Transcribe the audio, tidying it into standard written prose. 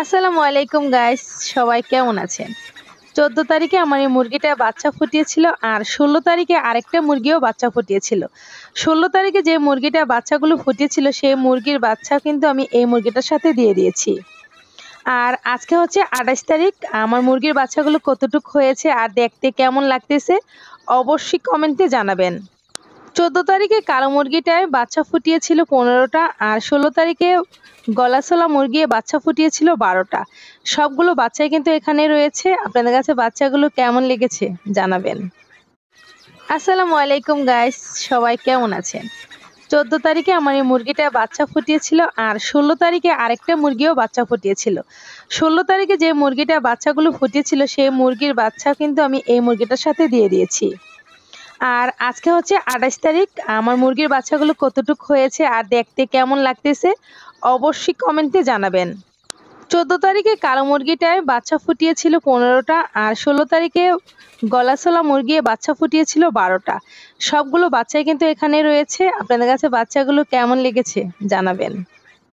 আসসালামু আলাইকুম গাইস, সবাই কেমন আছেন? 14 তারিখে আমার এই মুরগিটা বাচ্চা ফুটিয়েছিল আর 16 তারিখে আরেকটা মুরগিও বাচ্চা ফুটিয়েছিল। 16 তারিখে যে মুরগিটা বাচ্চাগুলো ফুটিয়েছিল সেই মুরগির বাচ্চা কিন্তু আমি এই মুরগিটার সাথে দিয়ে দিয়েছি। আর আজকে হচ্ছে 28 তারিখ। আমার মুরগির বাচ্চাগুলো কতটুক হয়েছে আর দেখতে কেমন লাগতেছে অবশ্যই কমেন্টে জানাবেন। 14 তারিখে কালো মুরগিটায় বাচ্চা ফুটিয়েছিল 15টা আর 16 তারিখে গলাছোলা মুরগি বাচ্চা ফুটিয়েছিল 12টা। সবগুলো বাচ্চাই কিন্তু এখানে রয়েছে। আপনাদের কাছে বাচ্চাগুলো কেমন লেগেছে জানাবেন। আসসালামু আলাইকুম গাইস, সবাই কেমন আছেন? 14 তারিখে আমার এই মুরগিটা বাচ্চা ফুটিয়েছিল আর 16 তারিখে আরেকটা মুরগিও বাচ্চা ফুটিয়েছিল। 16 তারিখে যে মুরগিটা বাচ্চাগুলো ফুটিয়েছিল সেই মুরগির বাচ্চা কিন্তু আমি এই মুরগিটার সাথে দিয়ে দিয়েছি। আর আজকে হচ্ছে 28 তারিখ। আমার মুরগির বাচ্চাগুলো কতটুক হয়েছে আর দেখতে কেমন লাগতেছে অবশ্যই কমেন্টে জানাবেন। 14 তারিখে কালো মুরগিটায় বাচ্চা ফুটিয়েছিল 15টা আর 16 তারিখে গলাছোলা মুরগি বাচ্চা ফুটিয়েছিল 12টা। সবগুলো বাচ্চাই কিন্তু এখানে রয়েছে। আপনাদের কাছে বাচ্চাগুলো কেমন লেগেছে জানাবেন।